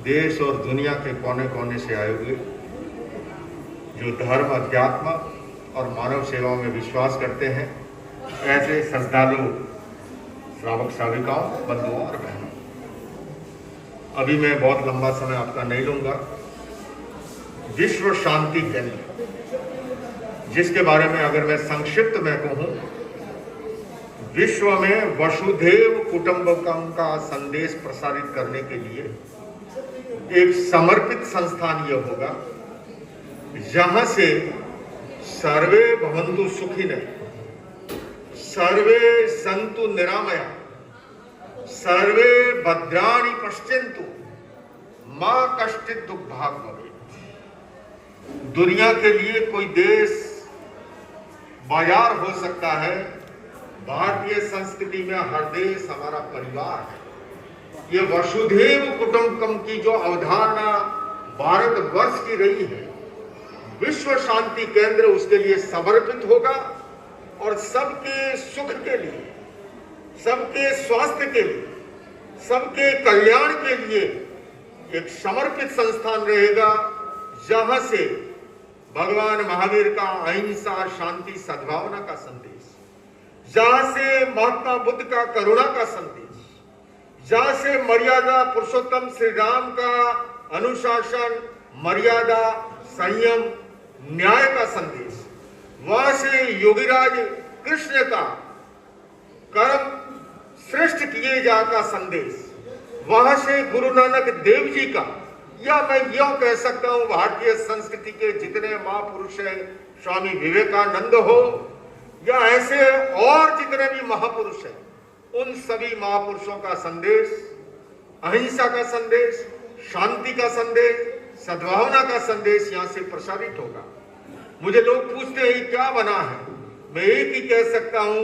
देश और दुनिया के कोने कोने से आए हुए जो धर्म, अध्यात्म और मानव सेवाओं में विश्वास करते हैं, ऐसे श्रद्धालु श्रावक श्राविकाओं, बंधुओं और बहनों, अभी मैं बहुत लंबा समय आपका नहीं लूंगा। विश्व शांति केंद्र, जिसके बारे में अगर मैं संक्षिप्त में कहूं, विश्व में वसुधैव कुटुंबकम का संदेश प्रसारित करने के लिए एक समर्पित संस्थान यह होगा, जहां से सर्वे भवन्तु सुखिनः, सर्वे सन्तु निरामया, सर्वे भद्राणि पश्यन्तु, मा कश्चित् दुःखभाग् भवेत्। दुनिया के लिए कोई देश बाजार हो सकता है, भारतीय संस्कृति में हर देश हमारा परिवार है। ये वसुधैव कुटुंबकम की जो अवधारणा भारतवर्ष की रही है, विश्व शांति केंद्र उसके लिए समर्पित होगा और सबके सुख के लिए, सबके स्वास्थ्य के लिए, सबके कल्याण के लिए एक समर्पित संस्थान रहेगा, जहां से भगवान महावीर का अहिंसा, शांति, सद्भावना का संदेश, जहां से महात्मा बुद्ध का करुणा का संदेश, जहां से मर्यादा पुरुषोत्तम श्री राम का अनुशासन, मर्यादा, संयम, न्याय का संदेश, वहां से योगीराज कृष्ण का कर्म श्रेष्ठ किए जा का संदेश, वहां से गुरु नानक देव जी का, या मैं यूं कह सकता हूं भारतीय संस्कृति के जितने महापुरुष हैं, स्वामी विवेकानंद हो या ऐसे और जितने भी महापुरुष हैं, उन सभी महापुरुषों का संदेश, अहिंसा का संदेश, शांति का संदेश, सद्भावना का संदेश यहां से प्रसारित होगा। मुझे लोग पूछते हैं क्या बना है, मैं एक ही कह सकता हूं,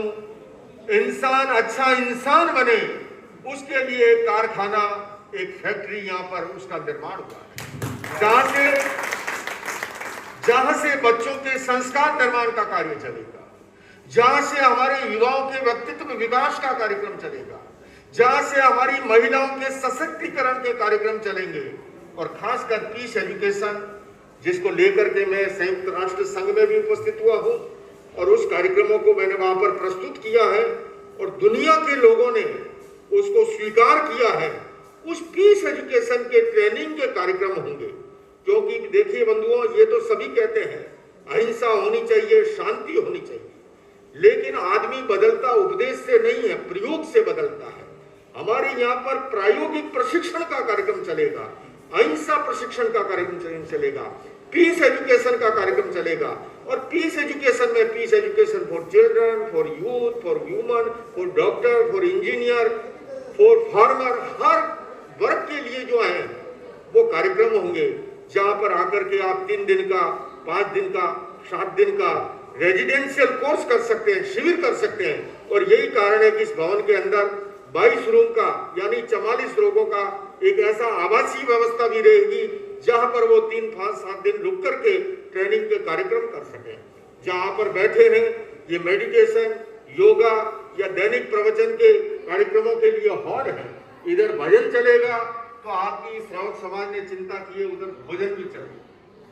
इंसान अच्छा इंसान बने उसके लिए एक कारखाना, एक फैक्ट्री यहां पर उसका निर्माण हुआ है, जहां से बच्चों के संस्कार निर्माण का कार्य चलेगा, जहां से हमारे युवाओं के व्यक्तित्व विकास का कार्यक्रम चलेगा, जहां से हमारी महिलाओं के सशक्तिकरण के कार्यक्रम चलेंगे, और खासकर पीस एजुकेशन, जिसको लेकर के मैं संयुक्त राष्ट्र संघ में भी उपस्थित हुआ हूं और उस कार्यक्रमों को मैंने वहां पर प्रस्तुत किया है और दुनिया के लोगों ने उसको स्वीकार किया है। उस पीस एजुकेशन के ट्रेनिंग के कार्यक्रम होंगे, क्योंकि देखिए बंधुओं, ये तो सभी कहते हैं अहिंसा होनी चाहिए, शांति होनी चाहिए, लेकिन आदमी बदलता उपदेश से नहीं है, प्रयोग से बदलता है। हमारे यहाँ पर प्रायोगिक प्रशिक्षण का कार्यक्रम चलेगा, अहिंसा प्रशिक्षण का कार्यक्रम चलेगा, पीस एजुकेशन का कार्यक्रम चलेगा, और पीस एजुकेशन में peace education for children, for youth, for human, for doctor, for engineer, for farmer, हर वर्ग के लिए जो है वो कार्यक्रम होंगे, जहां पर आकर के आप 3 दिन का, 5 दिन का, 7 दिन का रेजिडेंशियल कोर्स कर सकते हैं, शिविर कर सकते हैं। और यही कारण है कि इस भवन के अंदर 22 रूम का यानी 44 लोगों का एक ऐसा आवासीय व्यवस्था भी रहेगी, जहां पर वो 3, 5, 7 दिन रुक करके ट्रेनिंग के कार्यक्रम कर सके। जहां पर बैठे हैं, ये मेडिटेशन, योगा या दैनिक प्रवचन के कार्यक्रमों के लिए हॉल है, इधर भजन चलेगा, तो आपकी श्रावक समाज ने चिंता की है उधर भोजन भी चले,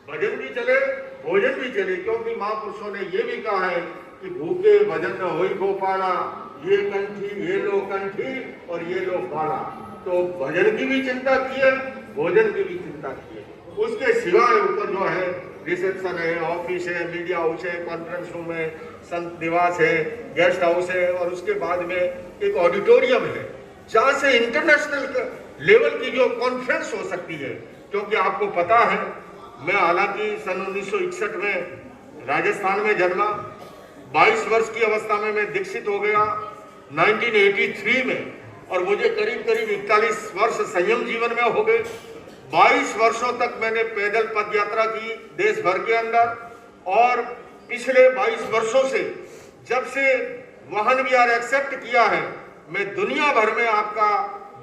भजन भी चले, भोजन भी चले, क्योंकि महापुरुषों ने ये भी कहा है कि भूखे भजन न होई गोपाला, ये कंठी, ये लो कंठी और ये लो पाला। तो भजन की भी चिंता की है, भोजन की भी चिंता की है। उसके सिवाय ऊपर जो है रिसेप्शन है, ऑफिस है, मीडिया हाउस है, कॉन्फ्रेंस रूम है, संत निवास है, गेस्ट हाउस है, और उसके बाद में एक ऑडिटोरियम है, जहां से इंटरनेशनल लेवल की जो कॉन्फ्रेंस हो सकती है। क्योंकि आपको पता है, मैं हालांकि सन 1961 में राजस्थान में जन्मा, 22 वर्ष की अवस्था में मैं दीक्षित हो गया 1983 में, और मुझे करीब करीब 41 वर्ष संयम जीवन में हो गए। 22 वर्षों तक मैंने पैदल पद यात्रा की देश भर के अंदर, और पिछले 22 वर्षों से जब से वाहन विहार एक्सेप्ट किया है, मैं दुनिया भर में आपका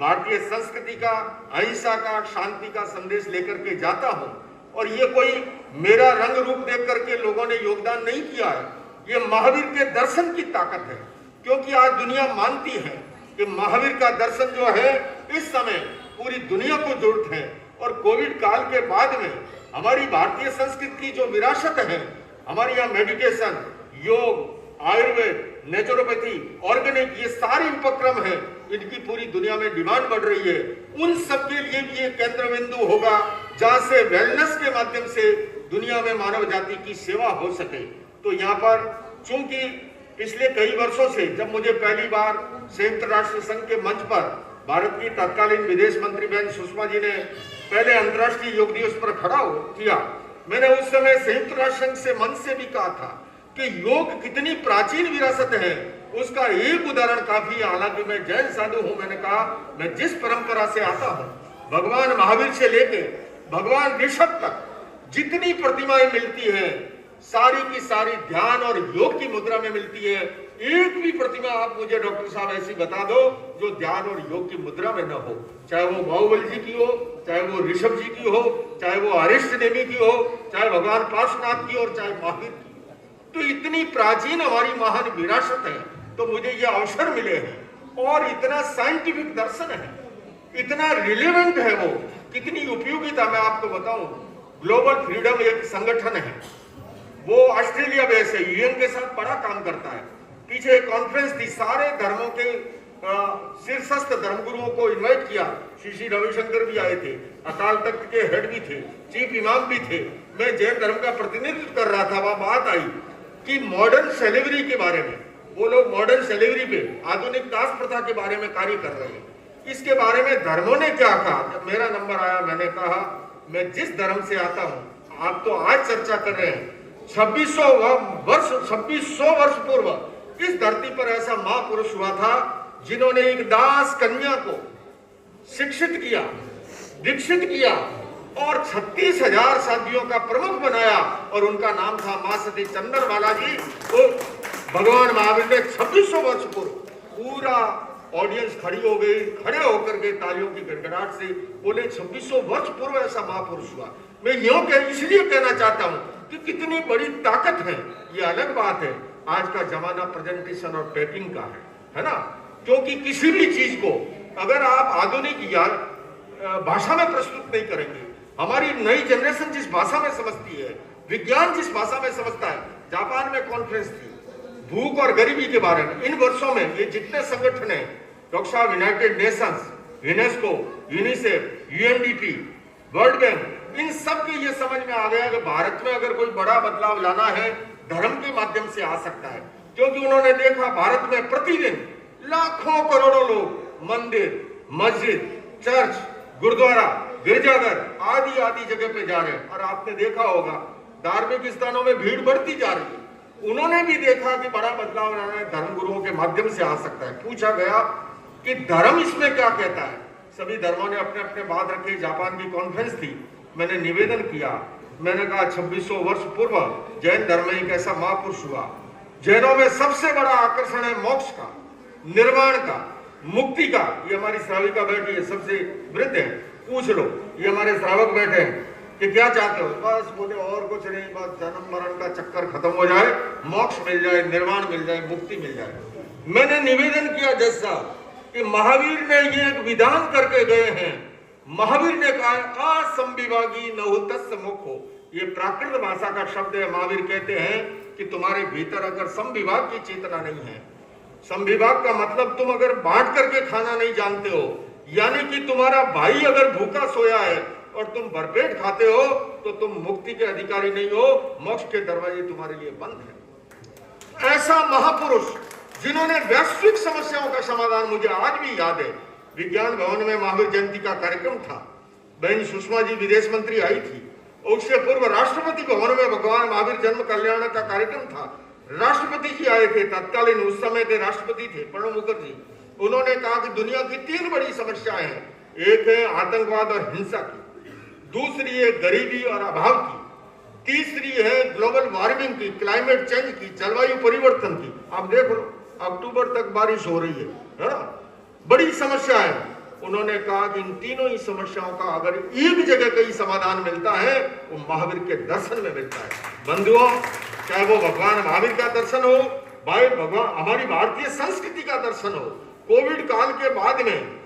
भारतीय संस्कृति का, अहिंसा का, शांति का संदेश लेकर के जाता हूं। और ये कोई मेरा रंग रूप देख करके लोगों ने योगदान नहीं किया है, ये महावीर के दर्शन की ताकत है। क्योंकि आज दुनिया मानती है कि महावीर का दर्शन जो है इस समय पूरी दुनिया को जरूरत है, और कोविड काल के बाद में हमारी भारतीय संस्कृति की जो विरासत है, हमारे यहाँ मेडिटेशन, योग, आयुर्वेद, नेचुरोपैथी, ऑर्गेनिक, ये सारे उपक्रम हैं, इनकी पूरी दुनिया में डिमांड बढ़ रही है। उन सब के लिए भी एक केंद्र बिंदु होगा जहां से वेलनेस के माध्यम से दुनिया में मानव जाति की सेवा हो सके। तो यहाँ पर चूंकि पिछले कई वर्षों से जब मुझे पहली बार संयुक्त राष्ट्र संघ के मंच पर भारत की तत्कालीन विदेश मंत्री बहन सुषमा जी ने पहले अंतर्राष्ट्रीय योग दिवस पर खड़ा किया, मैंने उस समय संयुक्त राष्ट्र संघ से मंच से भी कहा था कि योग कितनी प्राचीन विरासत है, उसका एक उदाहरण काफी है। हालांकि मैं जैन साधु हूं, मैंने कहा मैं जिस परंपरा से आता हूं, भगवान महावीर से लेके भगवान ऋषभ तक जितनी प्रतिमाएं मिलती हैं, सारी की सारी ध्यान और योग की मुद्रा में मिलती है। एक भी प्रतिमा आप मुझे डॉक्टर साहब ऐसी बता दो जो ध्यान और योग की मुद्रा में न हो, चाहे वो बाहुबली जी की हो, चाहे वो ऋषभ जी की हो, चाहे वो अरिष्ट नेमी की हो, चाहे भगवान पार्श्वनाथ की और चाहे महावीर की। तो इतनी प्राचीन हमारी महान विरासत है, तो मुझे ये अवसर मिले हैं और इतना साइंटिफिक दर्शन है, इतना रिलेवेंट है, वो कितनी उपयोगिता मैं आपको बताऊं। ग्लोबल फ्रीडम एक संगठन है, वो ऑस्ट्रेलिया बेस है, यूएन के साथ बड़ा काम करता है। पीछे एक कॉन्फ्रेंस थी, सारे धर्मों के शीर्षस्थ धर्मगुरुओं को इन्वाइट किया, श्री रविशंकर भी आए थे, अकाल तख्त के हेड भी थे, चीफ इमाम भी थे, मैं जैन धर्म का प्रतिनिधित्व कर रहा था। वहां बात आई कि मॉडर्न सेलिब्रिटी के बारे में, वो लोग मॉडर्न सेलिब्रिटी पे, आधुनिक दास प्रथा के बारे में कार्य कर रहे हैं, इसके बारे में धर्मों ने क्या कहा। जब मेरा नंबर आया, मैंने कहा मैं जिस धर्म से आता हूं, आप तो आज चर्चा कर रहे हैं, 2600 वर्ष पूर्व इस धरती पर ऐसा महापुरुष हुआ था जिन्होंने एक दास कन्या को शिक्षित किया, दीक्षित किया और 36,000 साधियों का प्रमुख बनाया, और उनका नाम था मां सती चंद्रमाला जी। तो भगवान महावीर ने 2600 वर्ष पूर्व, पूरा ऑडियंस खड़ी हो गई, खड़े होकर के तालियों की गड़गड़ाहट से बोले 2600 वर्ष पूर्व ऐसा महापुरुष हुआ। मैं यूं इसलिए कहना चाहता हूं कि कितनी बड़ी ताकत है। ये अलग बात है, आज का जमाना प्रेजेंटेशन और पैकिंग का है ना, क्योंकि किसी भी चीज को अगर आप आधुनिक या भाषा में प्रस्तुत नहीं करेंगे, हमारी नई जनरेशन जिस भाषा में समझती है, विज्ञान जिस भाषा में समझता है। जापान में कॉन्फ्रेंस थी भूख और गरीबी के बारे में। इन वर्षों में ये जितने संगठन है, डॉक्टर साहब, United Nations, UNESCO, UNICEF, UNDP, World Bank, इन सब के ये समझ में आ गया कि भारत में अगर कोई बड़ा बदलाव लाना है, धर्म के माध्यम से आ सकता है। क्योंकि उन्होंने देखा भारत में प्रतिदिन लाखों करोड़ों लोग मंदिर, मस्जिद, चर्च, गुरुद्वारा, गिरजाघर आदि आदि जगह पे जा रहे हैं, और आपने देखा होगा धार्मिक स्थानों में भीड़ बढ़ती जा रही है। उन्होंने भी देखा कि बड़ा बदलाव लाना है, धर्म गुरुओं के माध्यम से आ सकता है। पूछा गया कि धर्म इसमें क्या कहता है, सभी धर्मों ने अपने अपने बात रखी। जापान की कॉन्फ्रेंस थी, मैंने निवेदन किया, मैंने कहा 2600 वर्ष पूर्व जैन धर्म में एक ऐसा महापुरुष हुआ। जैनों में सबसे बड़ा आकर्षण है मोक्ष का, निर्वाण का, मुक्ति का। ये हमारी श्राविका बैठी है, सबसे वृद्ध है, पूछ लो, ये हमारे श्रावक बैठे हैं कि क्या चाहते हो। बस बोले और कुछ नहीं, बस जन्म मरण का चक्कर खत्म हो जाए, मोक्ष मिल जाए, निर्वाण मिल जाए, मुक्ति मिल जाए। मैंने निवेदन किया जज साहब कि महावीर ने ये एक विधान करके गए हैं। महावीर ने कहा असंविभागी नहुतस्य मुखो, ये प्राकृत भाषा का शब्द है। महावीर कहते हैं कि तुम्हारे भीतर अगर संविभाग की चेतना नहीं है, संविभाग का मतलब तुम अगर बांट करके खाना नहीं जानते हो, यानी कि तुम्हारा भाई अगर भूखा सोया है और तुम भरपेट खाते हो, तो तुम मुक्ति के अधिकारी नहीं हो, मोक्ष के दरवाजे तुम्हारे लिए बंद है। ऐसा महापुरुष जिन्होंने वैश्विक समस्याओं का समाधान, मुझे आज भी याद है, विज्ञान भवन में महावीर जयंती का कार्यक्रम था, बहन सुषमा जी विदेश मंत्री आई थी, उससे पूर्व राष्ट्रपति भवन में भगवान महावीर जन्म कल्याण का कार्यक्रम था। राष्ट्रपति जी आए थे, तत्कालीन उस समय के राष्ट्रपति थे प्रणब मुखर्जी। उन्होंने कहा कि दुनिया की 3 बड़ी समस्याएं हैं, एक है आतंकवाद और हिंसा की, दूसरी है गरीबी और अभाव की, तीसरी है ग्लोबल वार्मिंग की, क्लाइमेट चेंज की, जलवायु परिवर्तन की। आप देख लो, अक्टूबर तक बारिश हो रही है ना, बड़ी समस्या है। उन्होंने कहा कि इन तीनों ही समस्याओं का अगर एक जगह कहीं समाधान मिलता है, वो महावीर के दर्शन में मिलता है। बंधुओं, चाहे वो भगवान महावीर का दर्शन हो, भाई भगवान हमारी भारतीय संस्कृति का दर्शन हो, कोविड काल के बाद में